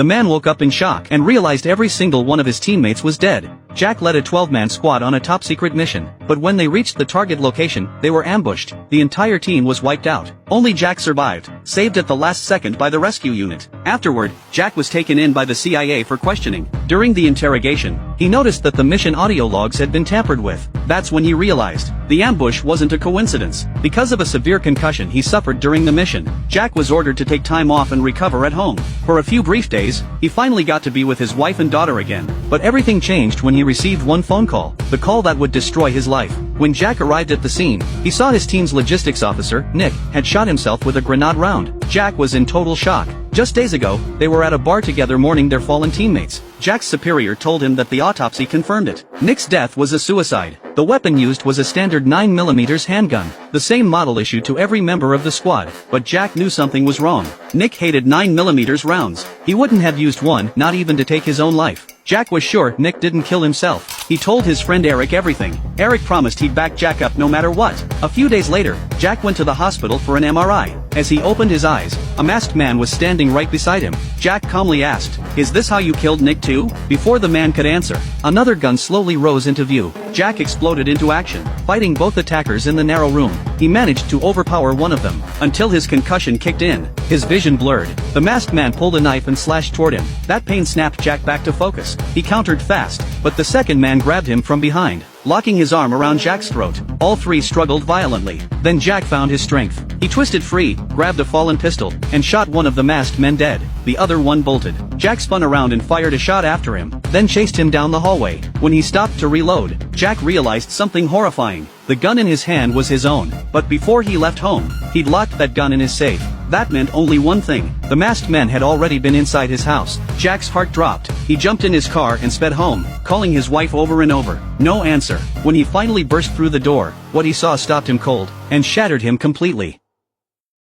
The man woke up in shock and realized every single one of his teammates was dead. Jack led a 12-man squad on a top-secret mission, but when they reached the target location, they were ambushed. The entire team was wiped out. Only Jack survived, saved at the last second by the rescue unit. Afterward, Jack was taken in by the CIA for questioning. During the interrogation, he noticed that the mission audio logs had been tampered with. That's when he realized the ambush wasn't a coincidence. Because of a severe concussion he suffered during the mission, Jack was ordered to take time off and recover at home. For a few brief days, he finally got to be with his wife and daughter again. But everything changed when he received one phone call, the call that would destroy his life. When Jack arrived at the scene, he saw his team's logistics officer, Nick, had shot himself with a grenade round. Jack was in total shock. Just days ago, they were at a bar together mourning their fallen teammates. Jack's superior told him that the autopsy confirmed it. Nick's death was a suicide. The weapon used was a standard 9mm handgun, the same model issued to every member of the squad, but Jack knew something was wrong. Nick hated 9mm rounds. He wouldn't have used one, not even to take his own life. Jack was sure Nick didn't kill himself. He told his friend Eric everything. Eric promised he'd back Jack up no matter what. A few days later, Jack went to the hospital for an MRI. As he opened his eyes, a masked man was standing right beside him. Jack calmly asked, "Is this how you killed Nick too?" Before the man could answer, another gun slowly rose into view. Jack exploded into action, fighting both attackers in the narrow room. He managed to overpower one of them, until his concussion kicked in. His vision blurred. The masked man pulled a knife and slashed toward him. That pain snapped Jack back to focus. He countered fast, but the second man grabbed him from behind, locking his arm around Jack's throat. All three struggled violently. Then Jack found his strength. He twisted free, grabbed a fallen pistol, and shot one of the masked men dead. The other one bolted. Jack spun around and fired a shot after him, then chased him down the hallway. When he stopped to reload, Jack realized something horrifying. The gun in his hand was his own, but before he left home, he'd locked that gun in his safe. That meant only one thing. The masked men had already been inside his house. Jack's heart dropped. He jumped in his car and sped home, calling his wife over and over. No answer. When he finally burst through the door, what he saw stopped him cold, and shattered him completely.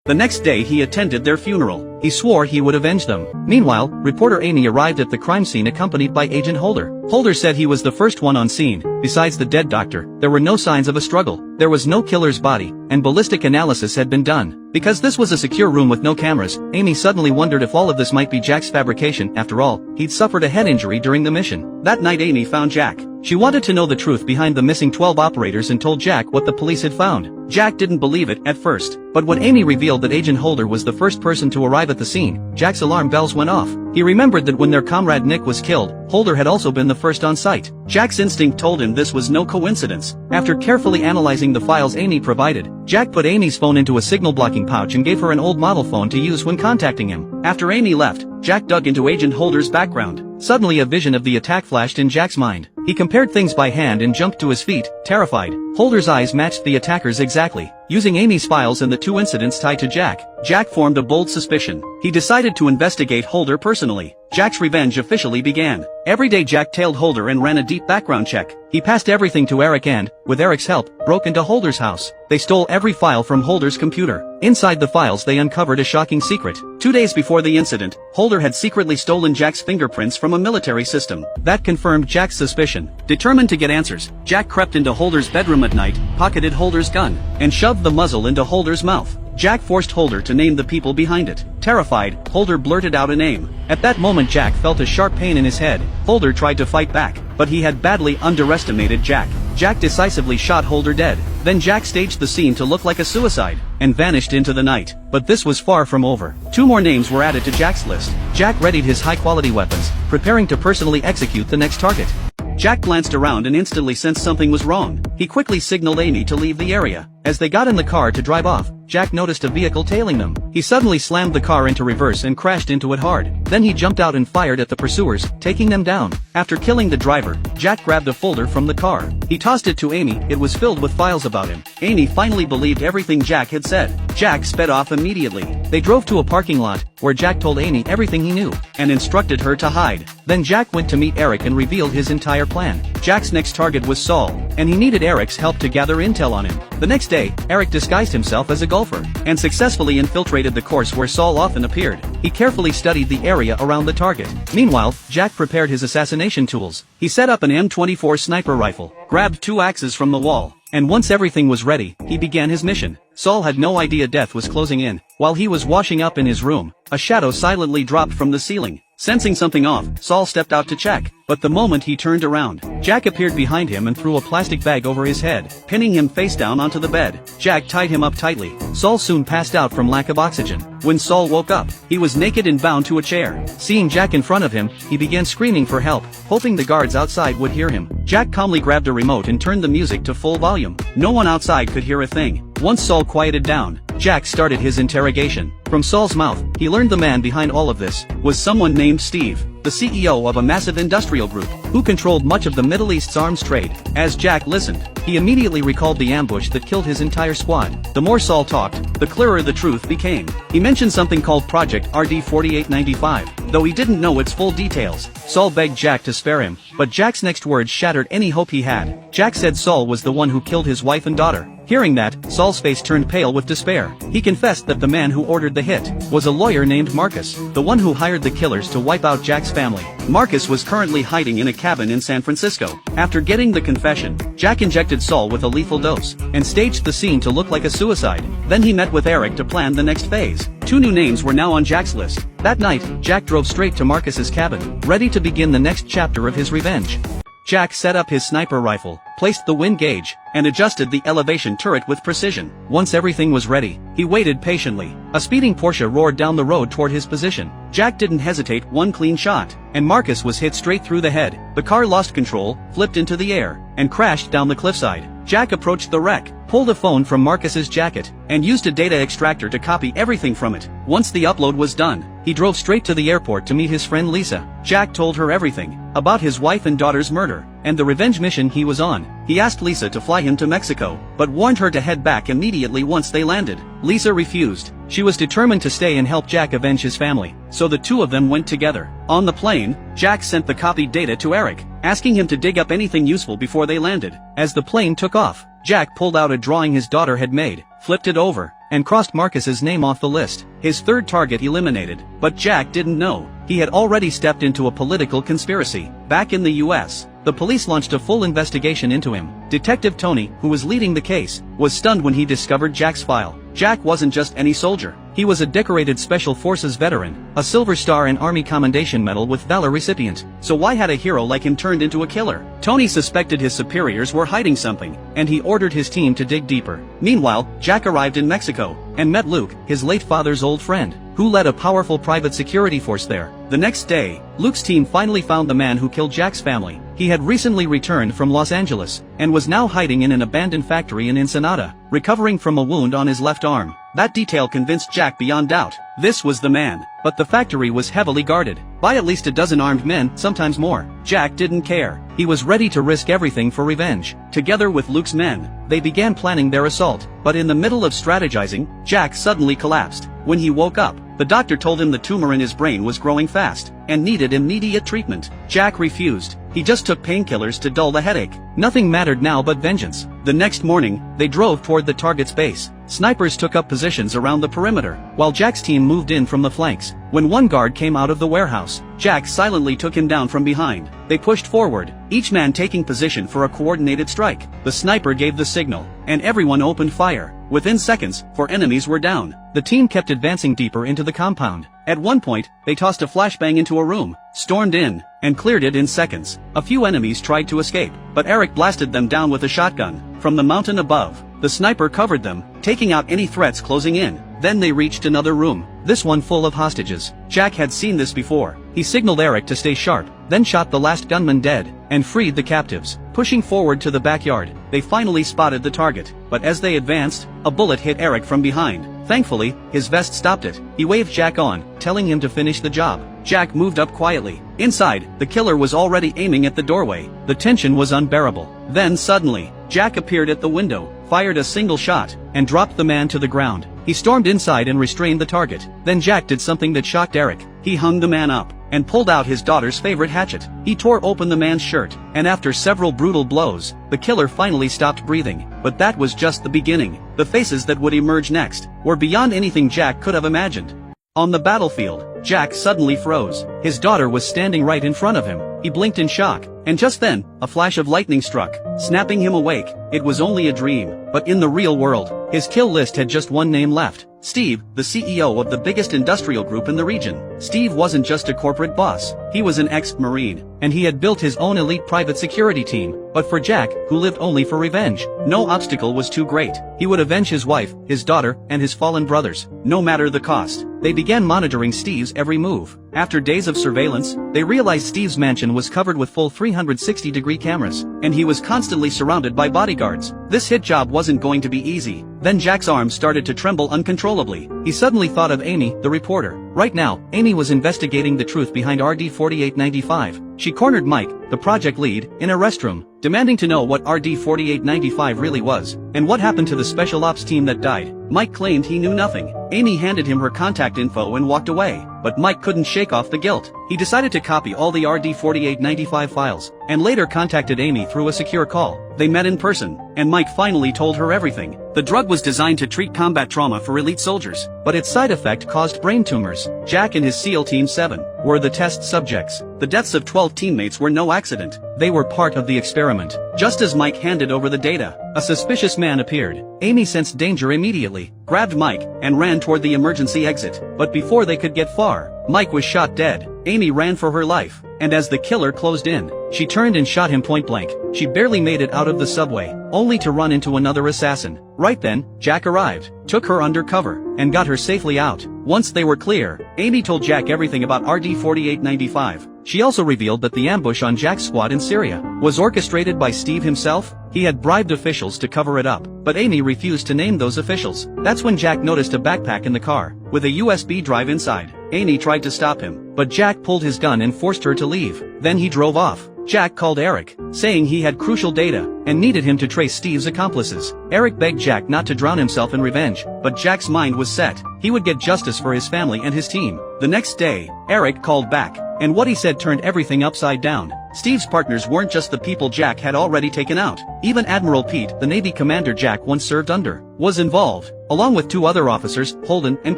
The next day he attended their funeral. He swore he would avenge them. Meanwhile, reporter Amy arrived at the crime scene accompanied by Agent Holder. Holder said he was the first one on scene. Besides the dead doctor, there were no signs of a struggle. There was no killer's body, and ballistic analysis had been done. Because this was a secure room with no cameras, Amy suddenly wondered if all of this might be Jack's fabrication. After all, he'd suffered a head injury during the mission. That night Amy found Jack. She wanted to know the truth behind the missing 12 operators and told Jack what the police had found. Jack didn't believe it at first, but when Amy revealed that Agent Holder was the first person to arrive at the scene, Jack's alarm bells went off. He remembered that when their comrade Nick was killed, Holder had also been the first on site. Jack's instinct told him this was no coincidence. After carefully analyzing the files Amy provided, Jack put Amy's phone into a signal-blocking pouch and gave her an old model phone to use when contacting him. After Amy left, Jack dug into Agent Holder's background. Suddenly a vision of the attack flashed in Jack's mind. He compared things by hand and jumped to his feet, terrified. Holder's eyes matched the attackers exactly. Using Amy's files and the two incidents tied to Jack, Jack formed a bold suspicion. He decided to investigate Holder personally. Jack's revenge officially began. Every day Jack tailed Holder and ran a deep background check. He passed everything to Eric and, with Eric's help, broke into Holder's house. They stole every file from Holder's computer. Inside the files they uncovered a shocking secret. 2 days before the incident, Holder had secretly stolen Jack's fingerprints from a military system. That confirmed Jack's suspicion. Determined to get answers, Jack crept into Holder's bedroom at night, pocketed Holder's gun, and shoved the muzzle into Holder's mouth. Jack forced Holder to name the people behind it. Terrified, Holder blurted out a name. At that moment Jack felt a sharp pain in his head. Holder tried to fight back, but he had badly underestimated Jack. Jack decisively shot Holder dead. Then Jack staged the scene to look like a suicide, and vanished into the night. But this was far from over. 2 more names were added to Jack's list. Jack readied his high-quality weapons, preparing to personally execute the next target. Jack glanced around and instantly sensed something was wrong. He quickly signaled Amy to leave the area. As they got in the car to drive off, Jack noticed a vehicle tailing them. He suddenly slammed the car into reverse and crashed into it hard. Then he jumped out and fired at the pursuers, taking them down. After killing the driver, Jack grabbed a folder from the car. He tossed it to Amy. It was filled with files about him. Amy finally believed everything Jack had said. Jack sped off immediately. They drove to a parking lot, where Jack told Amy everything he knew, and instructed her to hide. Then Jack went to meet Eric and revealed his entire plan. Jack's next target was Saul, and he needed Eric's help to gather intel on him. The next day, Eric disguised himself as a golfer, and successfully infiltrated the course where Saul often appeared. He carefully studied the area around the target. Meanwhile, Jack prepared his assassination tools. He set up an M24 sniper rifle, grabbed 2 axes from the wall, and once everything was ready, he began his mission. Saul had no idea death was closing in. While he was washing up in his room, a shadow silently dropped from the ceiling. Sensing something off, Saul stepped out to check. But the moment he turned around, Jack appeared behind him and threw a plastic bag over his head, pinning him face down onto the bed. Jack tied him up tightly. Saul soon passed out from lack of oxygen. When Saul woke up, he was naked and bound to a chair. Seeing Jack in front of him, he began screaming for help, hoping the guards outside would hear him. Jack calmly grabbed a remote and turned the music to full volume. No one outside could hear a thing. Once Saul quieted down, Jack started his interrogation. From Saul's mouth, he learned the man behind all of this was someone named Steve, the CEO of a massive industrial group, who controlled much of the Middle East's arms trade. As Jack listened, he immediately recalled the ambush that killed his entire squad. The more Saul talked, the clearer the truth became. He mentioned something called Project RD-4895, though he didn't know its full details. Saul begged Jack to spare him, but Jack's next words shattered any hope he had. Jack said Saul was the one who killed his wife and daughter. Hearing that, Saul's face turned pale with despair. He confessed that the man who ordered the hit was a lawyer named Marcus, the one who hired the killers to wipe out Jack's family. Marcus was currently hiding in a cabin in San Francisco. After getting the confession, Jack injected Saul with a lethal dose and staged the scene to look like a suicide. Then he met with Eric to plan the next phase. 2 new names were now on Jack's list. That night, Jack drove straight to Marcus's cabin, ready to begin the next chapter of his revenge. Jack set up his sniper rifle, placed the wind gauge, and adjusted the elevation turret with precision. Once everything was ready, he waited patiently. A speeding Porsche roared down the road toward his position. Jack didn't hesitate, one clean shot, and Marcus was hit straight through the head. The car lost control, flipped into the air, and crashed down the cliffside. Jack approached the wreck, pulled a phone from Marcus's jacket, and used a data extractor to copy everything from it. Once the upload was done, he drove straight to the airport to meet his friend Lisa. Jack told her everything about his wife and daughter's murder, and the revenge mission he was on. He asked Lisa to fly him to Mexico, but warned her to head back immediately once they landed. Lisa refused. She was determined to stay and help Jack avenge his family, so the two of them went together. On the plane, Jack sent the copied data to Eric, asking him to dig up anything useful before they landed. As the plane took off, Jack pulled out a drawing his daughter had made, flipped it over, and crossed Marcus's name off the list. His third target eliminated, but Jack didn't know. He had already stepped into a political conspiracy. Back in the US, the police launched a full investigation into him. Detective Tony, who was leading the case, was stunned when he discovered Jack's file. Jack wasn't just any soldier. He was a decorated Special Forces veteran, a Silver Star and Army Commendation Medal with Valor recipient. So why had a hero like him turned into a killer? Tony suspected his superiors were hiding something, and he ordered his team to dig deeper. Meanwhile, Jack arrived in Mexico, and met Luke, his late father's old friend, who led a powerful private security force there. The next day, Luke's team finally found the man who killed Jack's family. He had recently returned from Los Angeles, and was now hiding in an abandoned factory in Ensenada, recovering from a wound on his left arm. That detail convinced Jack beyond doubt. This was the man. But the factory was heavily guarded by at least a dozen armed men, sometimes more. Jack didn't care. He was ready to risk everything for revenge. Together with Luke's men, they began planning their assault. But in the middle of strategizing, Jack suddenly collapsed. When he woke up, the doctor told him the tumor in his brain was growing fast and needed immediate treatment. Jack refused. He just took painkillers to dull the headache. Nothing mattered now but vengeance. The next morning, they drove toward the target's base. Snipers took up positions around the perimeter, while Jack's team moved in from the flanks. When one guard came out of the warehouse, Jack silently took him down from behind. They pushed forward, each man taking position for a coordinated strike. The sniper gave the signal, and everyone opened fire. Within seconds, 4 enemies were down. The team kept advancing deeper into the compound. At one point, they tossed a flashbang into a room, stormed in, and cleared it in seconds. A few enemies tried to escape, but Eric blasted them down with a shotgun. From the mountain above, the sniper covered them, taking out any threats closing in. Then they reached another room, this one full of hostages. Jack had seen this before. He signaled Eric to stay sharp, then shot the last gunman dead, and freed the captives. Pushing forward to the backyard, they finally spotted the target. But as they advanced, a bullet hit Eric from behind. Thankfully, his vest stopped it. He waved Jack on, telling him to finish the job. Jack moved up quietly. Inside, the killer was already aiming at the doorway. The tension was unbearable. Then suddenly, Jack appeared at the window, fired a single shot, and dropped the man to the ground. He stormed inside and restrained the target. Then Jack did something that shocked Eric. He hung the man up, and pulled out his daughter's favorite hatchet. He tore open the man's shirt, and after several brutal blows, the killer finally stopped breathing. But that was just the beginning. The faces that would emerge next were beyond anything Jack could have imagined. On the battlefield, Jack suddenly froze. His daughter was standing right in front of him. He blinked in shock, and just then, a flash of lightning struck, snapping him awake. It was only a dream, but in the real world, his kill list had just one name left. Steve, the CEO of the biggest industrial group in the region. Steve wasn't just a corporate boss, he was an ex-Marine, and he had built his own elite private security team. But for Jack, who lived only for revenge, no obstacle was too great. He would avenge his wife, his daughter, and his fallen brothers, no matter the cost. They began monitoring Steve's every move. After days of surveillance, they realized Steve's mansion was covered with full 360-degree cameras, and he was constantly surrounded by bodyguards. This hit job wasn't going to be easy. Then Jack's arms started to tremble uncontrollably. He suddenly thought of Amy, the reporter. Right now, Amy was investigating the truth behind RD-4895. She cornered Mike, the project lead, in a restroom, demanding to know what RD-4895 really was, and what happened to the special ops team that died. Mike claimed he knew nothing. Amy handed him her contact info and walked away, but Mike couldn't shake off the guilt. He decided to copy all the RD-4895 files, and later contacted Amy through a secure call. They met in person, and Mike finally told her everything. The drug was designed to treat combat trauma for elite soldiers, but its side effect caused brain tumors. Jack and his SEAL Team 7 were the test subjects. The deaths of 12 teammates were no accident. They were part of the experiment. Just as Mike handed over the data, a suspicious man appeared. Amy sensed danger immediately, grabbed Mike, and ran toward the emergency exit. But before they could get far, Mike was shot dead. Amy ran for her life, and as the killer closed in, she turned and shot him point blank. She barely made it out of the subway, only to run into another assassin. Right then, Jack arrived, took her under cover, and got her safely out. Once they were clear, Amy told Jack everything about RD-4895. She also revealed that the ambush on Jack's squad in Syria was orchestrated by Steve himself. He had bribed officials to cover it up, but Amy refused to name those officials. That's when Jack noticed a backpack in the car, with a USB drive inside. Amy tried to stop him, but Jack pulled his gun and forced her to leave. Then he drove off. Jack called Eric, saying he had crucial data, and needed him to trace Steve's accomplices. Eric begged Jack not to drown himself in revenge, but Jack's mind was set. He would get justice for his family and his team. The next day, Eric called back, and what he said turned everything upside down. Steve's partners weren't just the people Jack had already taken out. Even Admiral Pete, the Navy commander Jack once served under, was involved, along with 2 other officers, Holden and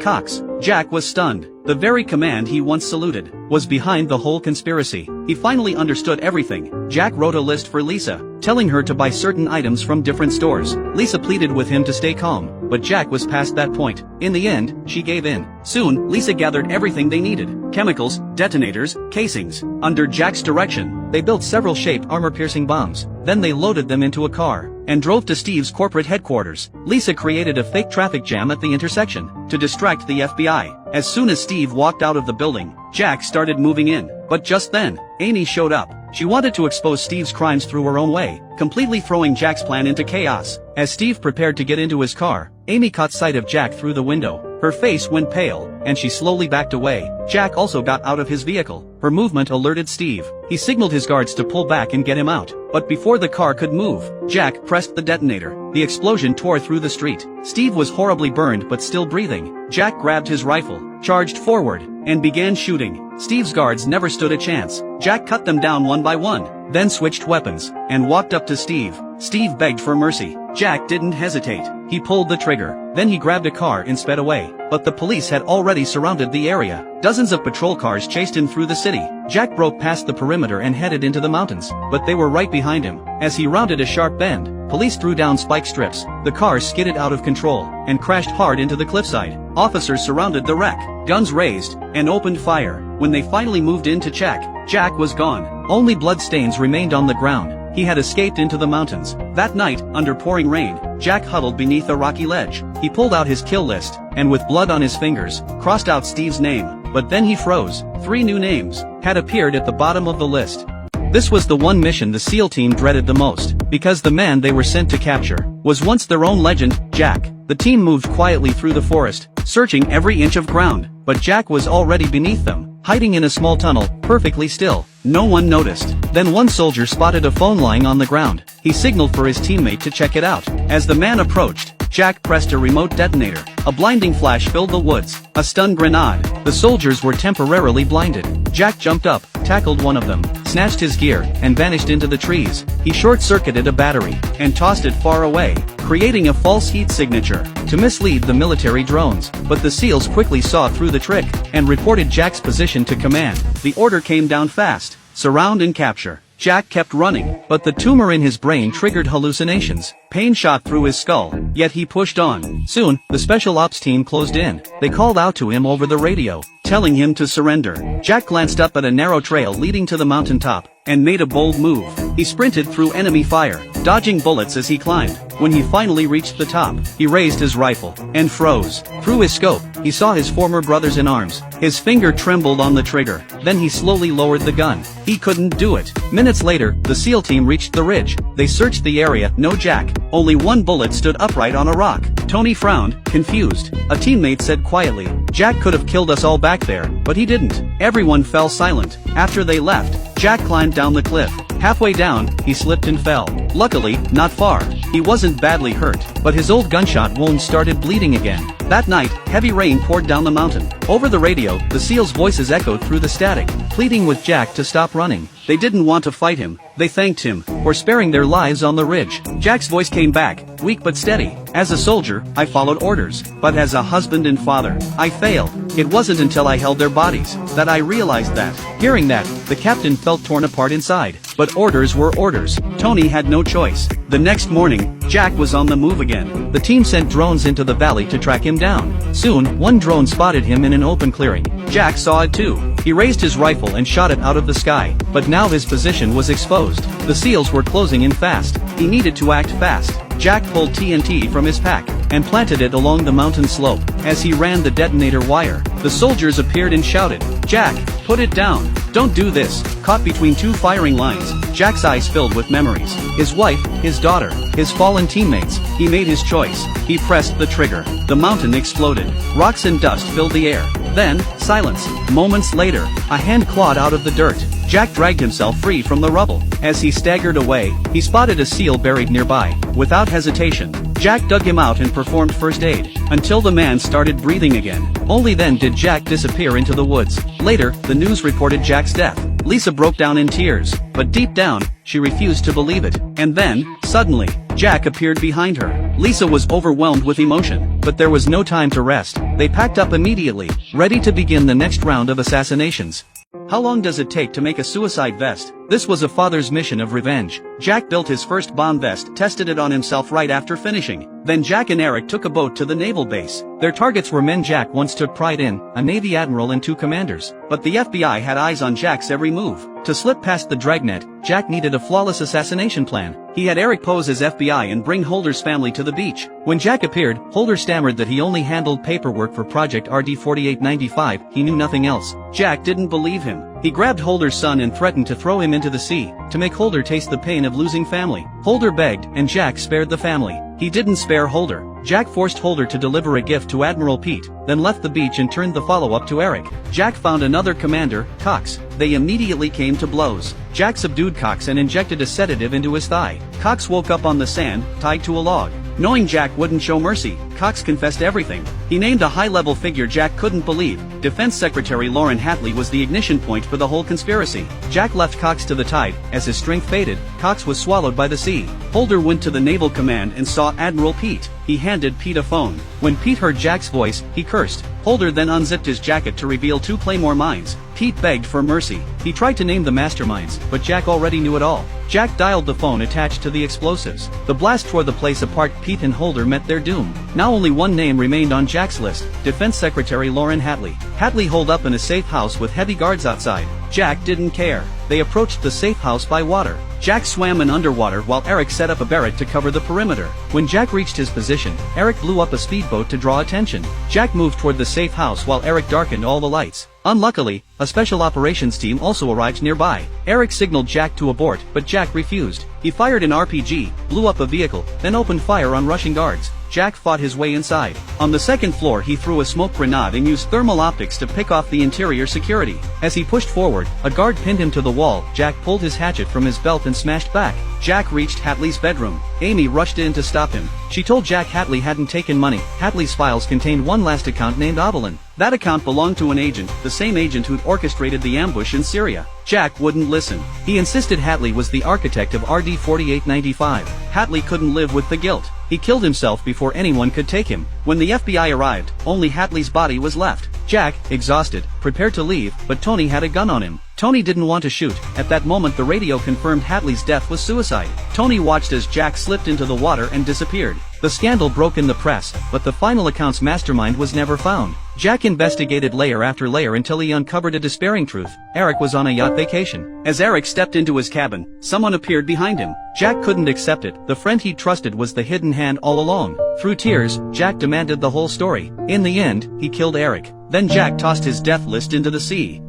Cox. Jack was stunned. The very command he once saluted was behind the whole conspiracy. He finally understood everything. Jack wrote a list for Lisa, telling her to buy certain items from different stores. Lisa pleaded with him to stay calm, but Jack was past that point. In the end, she gave in. Soon, Lisa gathered everything they needed: chemicals, detonators, casings. Under Jack's direction, they built several shaped armor-piercing bombs. Then they loaded them into a car and drove to Steve's corporate headquarters. Lisa created a fake traffic jam at the intersection to distract the FBI. As soon as Steve walked out of the building, Jack started moving in. But just then, Amy showed up. She wanted to expose Steve's crimes through her own way, completely throwing Jack's plan into chaos. As Steve prepared to get into his car, Amy caught sight of Jack through the window. Her face went pale, and she slowly backed away. Jack also got out of his vehicle. Her movement alerted Steve. He signaled his guards to pull back and get him out. But before the car could move, Jack pressed the detonator. The explosion tore through the street. Steve was horribly burned but still breathing. Jack grabbed his rifle, charged forward, and began shooting. Steve's guards never stood a chance. Jack cut them down one by one, then switched weapons, and walked up to Steve. Steve begged for mercy. Jack didn't hesitate. He pulled the trigger. Then he grabbed a car and sped away. But the police had already surrounded the area. Dozens of patrol cars chased him through the city. Jack broke past the perimeter and headed into the mountains, but they were right behind him. As he rounded a sharp bend, police threw down spike strips. The car skidded out of control and crashed hard into the cliffside. Officers surrounded the wreck, guns raised, and opened fire. When they finally moved in to check, Jack was gone. Only bloodstains remained on the ground. He had escaped into the mountains. That night, under pouring rain, Jack huddled beneath a rocky ledge. He pulled out his kill list, and with blood on his fingers, crossed out Steve's name. But then he froze. 3 new names had appeared at the bottom of the list. This was the one mission the SEAL team dreaded the most, because the man they were sent to capture was once their own legend, Jack. The team moved quietly through the forest, searching every inch of ground, but Jack was already beneath them, hiding in a small tunnel, perfectly still. No one noticed. Then one soldier spotted a phone lying on the ground. He signaled for his teammate to check it out. As the man approached, Jack pressed a remote detonator. A blinding flash filled the woods. A stun grenade. The soldiers were temporarily blinded. Jack jumped up, tackled one of them, snatched his gear, and vanished into the trees. He short-circuited a battery and tossed it far away, creating a false heat signature to mislead the military drones. But the SEALs quickly saw through the trick and reported Jack's position to command. The order came down fast: surround and capture. Jack kept running, but the tumor in his brain triggered hallucinations. Pain shot through his skull, yet he pushed on. Soon, the special ops team closed in. They called out to him over the radio, telling him to surrender. Jack glanced up at a narrow trail leading to the mountaintop, and made a bold move. He sprinted through enemy fire, dodging bullets as he climbed. When he finally reached the top, he raised his rifle, and froze. Through his scope, he saw his former brothers in arms. His finger trembled on the trigger, then he slowly lowered the gun. He couldn't do it. Minutes later, the SEAL team reached the ridge. They searched the area, no Jack. Only one bullet stood upright on a rock. Tony frowned, confused. A teammate said quietly, "Jack could have killed us all back there, but he didn't." Everyone fell silent. After they left, Jack climbed down the cliff. Halfway down, he slipped and fell. Luckily, not far. He wasn't badly hurt, but his old gunshot wound started bleeding again. That night, heavy rain poured down the mountain. Over the radio, the SEALs' voices echoed through the static, pleading with Jack to stop running. They didn't want to fight him. They thanked him for sparing their lives on the ridge. Jack's voice came back, weak but steady. "As a soldier, I followed orders, but as a husband and father, I failed. It wasn't until I held their bodies that I realized that." Hearing that, the captain felt torn apart inside. But orders were orders. Tony had no choice. The next morning, Jack was on the move again. The team sent drones into the valley to track him down. Soon, one drone spotted him in an open clearing. Jack saw it too. He raised his rifle and shot it out of the sky, but now his position was exposed. The SEALs were closing in fast. He needed to act fast. Jack pulled TNT from his pack and planted it along the mountain slope. As he ran the detonator wire, the soldiers appeared and shouted, "Jack, put it down. Don't do this." Caught between two firing lines, Jack's eyes filled with memories. His wife, his daughter, his fallen teammates. He made his choice. He pressed the trigger. The mountain exploded. Rocks and dust filled the air. Then, silence. Moments later, a hand clawed out of the dirt. Jack dragged himself free from the rubble. As he staggered away, he spotted a SEAL buried nearby. Without hesitation, Jack dug him out and performed first aid, until the man started breathing again. Only then did Jack disappear into the woods. Later, the news reported Jack's death. Lisa broke down in tears, but deep down, she refused to believe it. And then, suddenly, Jack appeared behind her. Lisa was overwhelmed with emotion, but there was no time to rest. They packed up immediately, ready to begin the next round of assassinations. How long does it take to make a suicide vest? This was a father's mission of revenge. Jack built his first bomb vest, tested it on himself right after finishing. Then Jack and Eric took a boat to the naval base. Their targets were men Jack once took pride in, a Navy admiral and two commanders. But the FBI had eyes on Jack's every move. To slip past the dragnet, Jack needed a flawless assassination plan. He had Eric pose as FBI and bring Holder's family to the beach. When Jack appeared, Holder stammered that he only handled paperwork for Project RD-4895, he knew nothing else. Jack didn't believe him. He grabbed Holder's son and threatened to throw him into the sea, to make Holder taste the pain of losing family. Holder begged, and Jack spared the family. He didn't spare Holder. Jack forced Holder to deliver a gift to Admiral Pete, then left the beach and turned the follow-up to Eric. Jack found another commander, Cox. They immediately came to blows. Jack subdued Cox and injected a sedative into his thigh. Cox woke up on the sand, tied to a log. Knowing Jack wouldn't show mercy, Cox confessed everything. He named a high-level figure Jack couldn't believe. Defense Secretary Lauren Hatley was the ignition point for the whole conspiracy. Jack left Cox to the tide. As his strength faded, Cox was swallowed by the sea. Holder went to the Naval Command and saw Admiral Pete. He handed Pete a phone. When Pete heard Jack's voice, he cursed. Holder then unzipped his jacket to reveal 2 Claymore mines. Pete begged for mercy. He tried to name the masterminds, but Jack already knew it all. Jack dialed the phone attached to the explosives. The blast tore the place apart. Pete and Holder met their doom. Now only one name remained on Jack's list, Defense Secretary Lauren Hatley. Hatley holed up in a safe house with heavy guards outside. Jack didn't care. They approached the safe house by water. Jack swam in underwater while Eric set up a barrette to cover the perimeter. When Jack reached his position, Eric blew up a speedboat to draw attention. Jack moved toward the safe house while Eric darkened all the lights. Unluckily, a special operations team also arrived nearby. Eric signaled Jack to abort, but Jack refused. He fired an RPG, blew up a vehicle, then opened fire on rushing guards. Jack fought his way inside. On the second floor he threw a smoke grenade and used thermal optics to pick off the interior security. As he pushed forward, a guard pinned him to the wall. Jack pulled his hatchet from his belt and smashed back. Jack reached Hatley's bedroom. Amy rushed in to stop him. She told Jack Hatley hadn't taken money. Hatley's files contained one last account named Oberlin. That account belonged to an agent, the same agent who'd orchestrated the ambush in Syria. Jack wouldn't listen. He insisted Hatley was the architect of RD-4895. Hatley couldn't live with the guilt. He killed himself before anyone could take him. When the FBI arrived, only Hatley's body was left. Jack, exhausted, prepared to leave, but Tony had a gun on him. Tony didn't want to shoot. At that moment the radio confirmed Hadley's death was suicide. Tony watched as Jack slipped into the water and disappeared. The scandal broke in the press, but the final account's mastermind was never found. Jack investigated layer after layer until he uncovered a despairing truth. Eric was on a yacht vacation. As Eric stepped into his cabin, someone appeared behind him. Jack couldn't accept it. The friend he trusted was the hidden hand all along. Through tears, Jack demanded the whole story. In the end, he killed Eric. Then Jack tossed his death list into the sea.